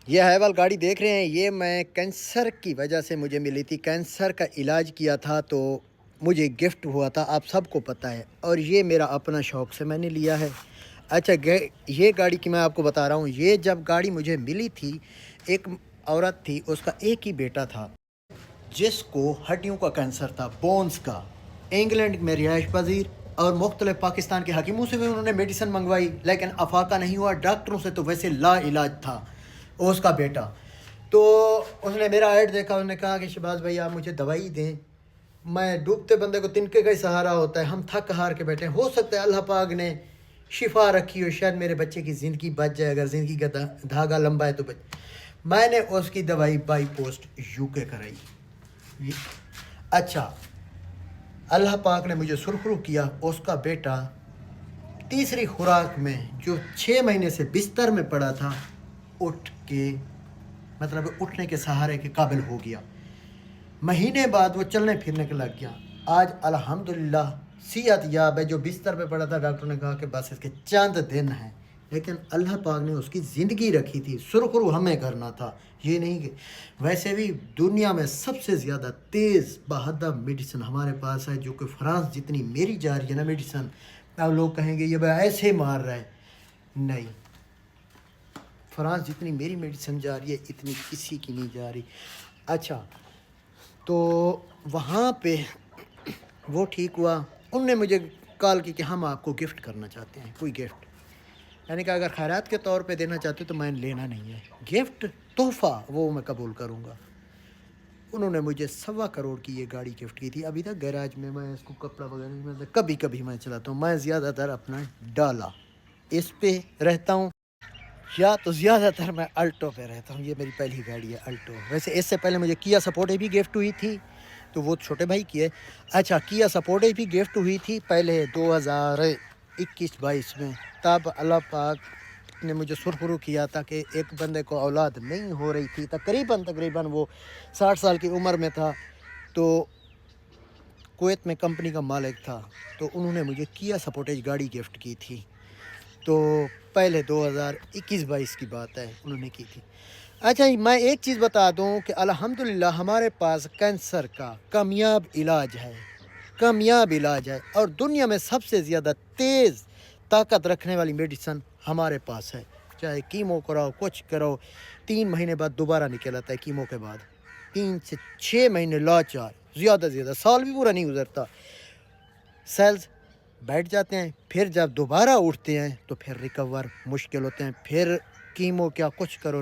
یہ ہیول گاڑی دیکھ رہے ہیں، یہ میں کینسر کی وجہ سے مجھے ملی تھی، کینسر کا علاج کیا تھا تو مجھے گفٹ ہوا تھا، آپ سب کو پتہ ہے، اور یہ میرا اپنا شوق سے میں نے لیا ہے۔ اچھا یہ گاڑی کی میں آپ کو بتا رہا ہوں، یہ جب گاڑی مجھے ملی تھی، ایک عورت تھی، اس کا ایک ہی بیٹا تھا جس کو ہڈیوں کا کینسر تھا، بونز کا، انگلینڈ میں رہائش پذیر اور مختلف پاکستان کے حکیموں سے بھی انہوں نے میڈیسن منگوائی لیکن افاقہ نہیں ہوا، ڈاکٹروں سے تو ویسے لا علاج تھا اس کا بیٹا۔ تو اس نے میرا ایڈ دیکھا، اس نے کہا کہ شہباز بھائی آپ مجھے دوائی دیں، میں ڈوبتے بندے کو تنکے کا ہی سہارا ہوتا ہے، ہم تھک ہار کے بیٹھے ہیں، ہو سکتا ہے اللہ پاک نے شفا رکھی ہو، شاید میرے بچے کی زندگی بچ جائے، اگر زندگی کا دھاگا لمبا ہے تو میں نے اس کی دوائی بائی پوسٹ یو کے کرائی۔ اچھا، اللہ پاک نے مجھے سرخرو کیا، اس کا بیٹا تیسری خوراک میں جو 6 مہینے سے بستر میں پڑا تھا، اٹھ کے مطلب اٹھنے کے سہارے کے قابل ہو گیا، مہینے بعد وہ چلنے پھرنے کے لگ گیا، آج الحمدللہ صحت یاب ہے۔ جو بستر پہ پڑا تھا ڈاکٹر نے کہا کہ بس اس کے چند دن ہیں، لیکن اللہ پاک نے اس کی زندگی رکھی تھی، سرخرو ہمیں کرنا تھا، یہ نہیں کہ ویسے بھی دنیا میں سب سے زیادہ تیز بہادہ میڈیسن ہمارے پاس ہے، جو کہ فرانس جتنی میری جا رہی ہے نا میڈیسن، اب لوگ کہیں گے یہ بھائی ایسے مار رہا ہے، نہیں، فرانس جتنی میری میڈیسن جا رہی ہے اتنی کسی کی نہیں جا رہی۔ اچھا، تو وہاں پہ وہ ٹھیک ہوا، انہوں نے مجھے کال کی کہ ہم آپ کو گفٹ کرنا چاہتے ہیں، کوئی گفٹ، یعنی کہ اگر خیرات کے طور پہ دینا چاہتے تو میں لینا نہیں ہے، گفٹ تحفہ وہ میں قبول کروں گا۔ انہوں نے مجھے 1.25 کروڑ کی یہ گاڑی گفٹ کی تھی، ابھی تک گیراج میں میں اس کو کپڑا وغیرہ میں کبھی کبھی میں چلاتا ہوں، میں زیادہ تر اپنا ڈالا اس پہ رہتا ہوں، یا تو زیادہ تر میں الٹو پہ رہتا ہوں، یہ میری پہلی گاڑی ہے الٹو۔ ویسے اس سے پہلے مجھے کیا سپورٹے بھی گفٹ ہوئی تھی، تو وہ چھوٹے بھائی کی ہے۔ اچھا، کیا سپورٹے بھی گفٹ ہوئی تھی پہلے 2021-22 میں، تب اللہ پاک نے مجھے سرخرو کیا تھا کہ ایک بندے کو اولاد نہیں ہو رہی تھی، تقریباً وہ 60 سال کی عمر میں تھا، تو کویت میں کمپنی کا مالک تھا، تو انہوں نے مجھے کیا سپورٹیج گاڑی گفٹ کی تھی، تو پہلے 2021-22 کی بات ہے، انہوں نے کی تھی۔ اچھا، میں ایک چیز بتا دوں کہ الحمدللہ ہمارے پاس کینسر کا کامیاب علاج ہے، اور دنیا میں سب سے زیادہ تیز طاقت رکھنے والی میڈیسن ہمارے پاس ہے، چاہے کیمو کراؤ کچھ کرو، 3 مہینے بعد دوبارہ نکل آتا ہے کیمو کے بعد، 3 سے 6 مہینے لاچار، زیادہ سال بھی پورا نہیں گزرتا، سیلز بیٹھ جاتے ہیں، پھر جب دوبارہ اٹھتے ہیں تو پھر ریکور مشکل ہوتے ہیں، پھر کیمو کیا کچھ کرو